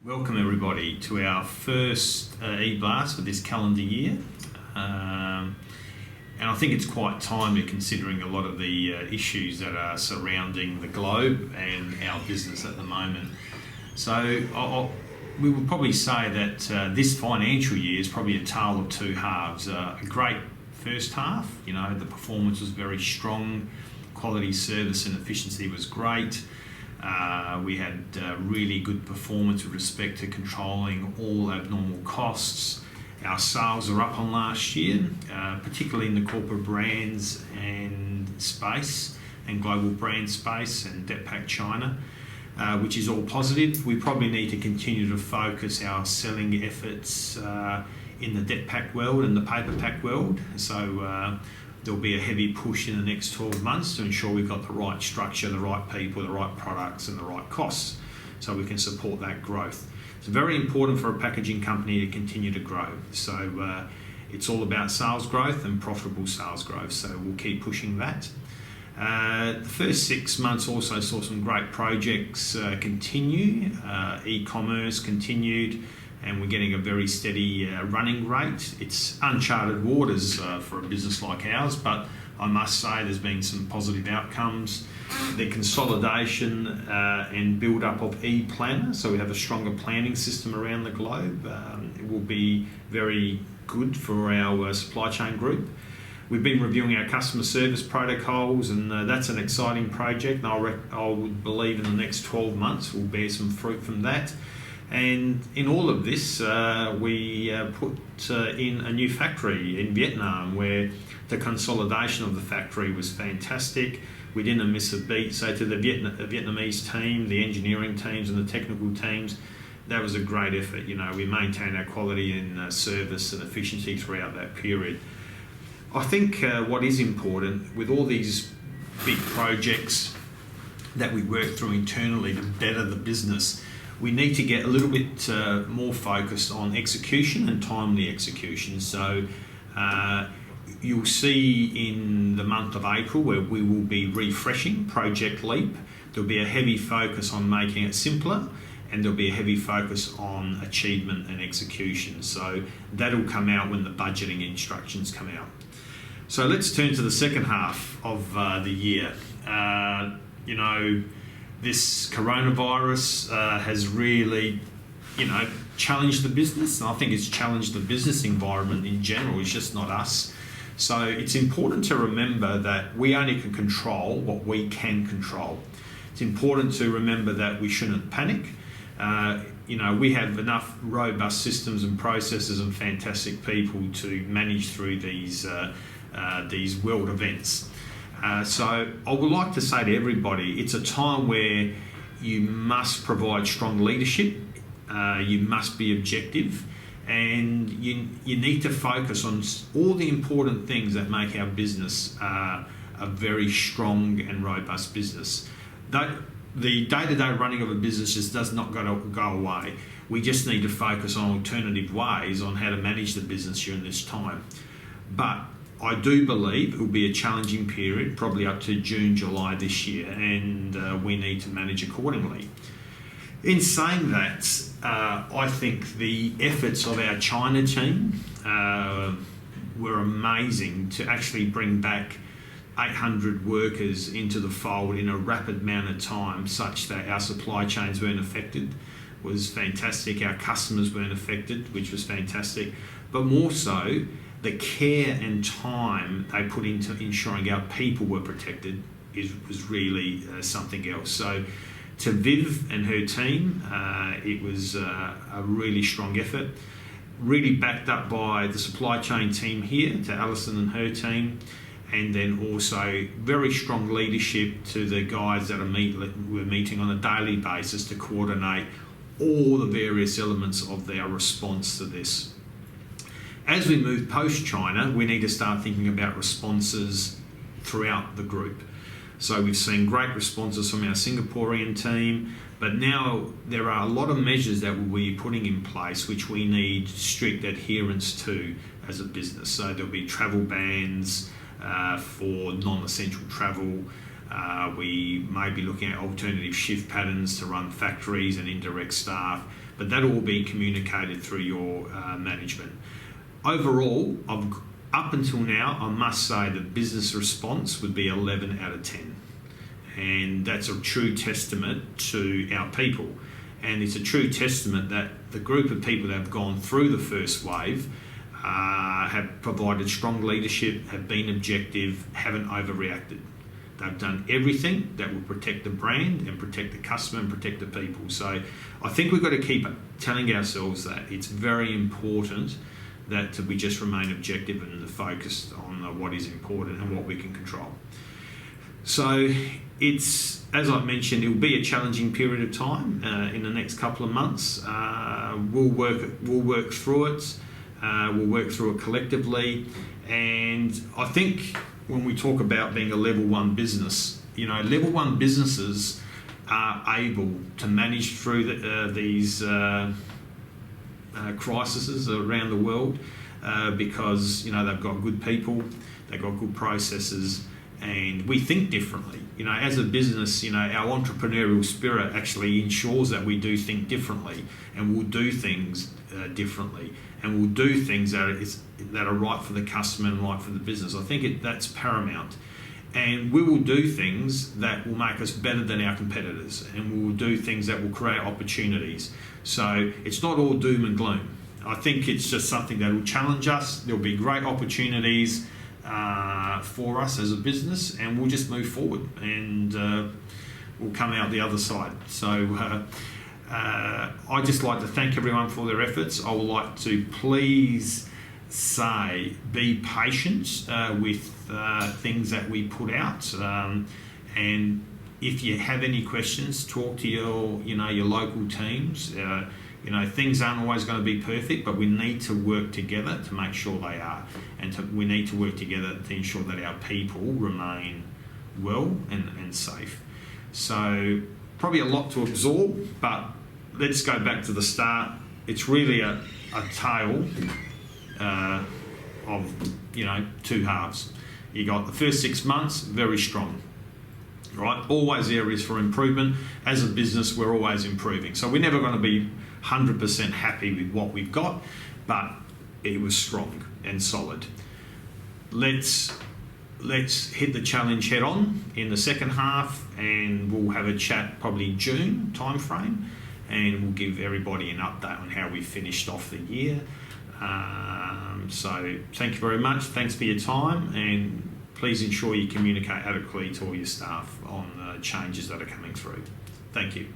Welcome everybody to our first eBlast for this calendar year. And I think it's quite timely considering a lot of the issues that are surrounding the globe and our business at the moment. So we would probably say that this financial year is probably a tale of two halves. A great first half, the performance was very strong, quality, service and efficiency was great. We had really good performance with respect to controlling all abnormal costs. Our sales are up on last year, particularly in the corporate brands and space and global brand space and Detpak China, which is all positive. We probably need to continue to focus our selling efforts in the Detpak world and the paper pack world. So there'll be a heavy push in the next 12 months to ensure we've got the right structure, the right people, the right products and the right costs so we can support that growth. It's very important for a packaging company to continue to grow. So it's all about sales growth and profitable sales growth. So we'll keep pushing that. The first 6 months also saw some great projects continue. E-commerce continued, and we're getting a very steady running rate. It's uncharted waters for a business like ours, but I must say there's been some positive outcomes. The consolidation and build-up of ePlanner, so we have a stronger planning system around the globe. It will be very good for our supply chain group. We've been reviewing our customer service protocols, and that's an exciting project, and I would believe in the next 12 months we'll bear some fruit from that. And in all of this, we put in a new factory in Vietnam where the consolidation of the factory was fantastic. We didn't miss a beat. So to the Vietnamese team, the engineering teams and the technical teams, that was a great effort. We maintained our quality and service and efficiency throughout that period. I think what is important with all these big projects that we work through internally to better the business, we need to get a little bit more focused on execution and timely execution. So you'll see in the month of April where we will be refreshing Project Leap. There'll be a heavy focus on making it simpler, and there'll be a heavy focus on achievement and execution. So that'll come out when the budgeting instructions come out. So let's turn to the second half of the year. This coronavirus has really, challenged the business. And I think it's challenged the business environment in general. It's just not us. So it's important to remember that we only can control what we can control. It's important to remember that we shouldn't panic. We have enough robust systems and processes and fantastic people to manage through these world events. So I would like to say to everybody, it's a time where you must provide strong leadership, you must be objective, and you need to focus on all the important things that make our business a very strong and robust business. The day-to-day running of a business just does not go away. We just need to focus on alternative ways on how to manage the business during this time. But I do believe it will be a challenging period, probably up to June, July this year, and we need to manage accordingly. In saying that, I think the efforts of our China team were amazing to actually bring back 800 workers into the fold in a rapid amount of time, such that our supply chains weren't affected. It was fantastic. Our customers weren't affected, which was fantastic. But more so, the care and time they put into ensuring our people were protected was really something else. So to Viv and her team, it was a really strong effort, really backed up by the supply chain team here, to Alison and her team, and then also very strong leadership to the guys that we're meeting on a daily basis to coordinate all the various elements of our response to this. As we move post-China, we need to start thinking about responses throughout the group. So we've seen great responses from our Singaporean team, but now there are a lot of measures that we'll be putting in place which we need strict adherence to as a business. So there'll be travel bans for non-essential travel. We may be looking at alternative shift patterns to run factories and indirect staff, but that'll all be communicated through your management. Overall, up until now, I must say the business response would be 11 out of 10. And that's a true testament to our people. And it's a true testament that the group of people that have gone through the first wave have provided strong leadership, have been objective, haven't overreacted. They've done everything that will protect the brand and protect the customer and protect the people. So I think we've got to keep telling ourselves that it's very important that we just remain objective and focused on what is important and what we can control. So it's, as I mentioned, it will be a challenging period of time in the next couple of months. We'll work through it. We'll work through it collectively. And I think when we talk about being a level 1 business, level 1 businesses are able to manage through these crises around the world because they've got good people, they've got good processes, and we think differently. As a business, our entrepreneurial spirit actually ensures that we do think differently, and we'll do things differently, and we'll do things that are right for the customer and right for the business. I think that's paramount. And we will do things that will make us better than our competitors, and we will do things that will create opportunities. So it's not all doom and gloom. I think it's just something that will challenge us. There'll be great opportunities for us as a business, and we'll just move forward, and we'll come out the other side. So I'd just like to thank everyone for their efforts. I would like to please say be patient with things that we put out, and if you have any questions, talk to your local teams. Things aren't always going to be perfect, but we need to work together to make sure they are, and we need to work together to ensure that our people remain well and safe. So probably a lot to absorb, but let's go back to the start. It's really a tale of two halves. You got the first 6 months very strong, right? Always areas for improvement. As a business, we're always improving, so we're never going to be 100% happy with what we've got, but it was strong and solid. Let's hit the challenge head on in the second half, and we'll have a chat probably June timeframe, and we'll give everybody an update on how we finished off the year. So thank you very much. Thanks for your time, and please ensure you communicate adequately to all your staff on the changes that are coming through. Thank you.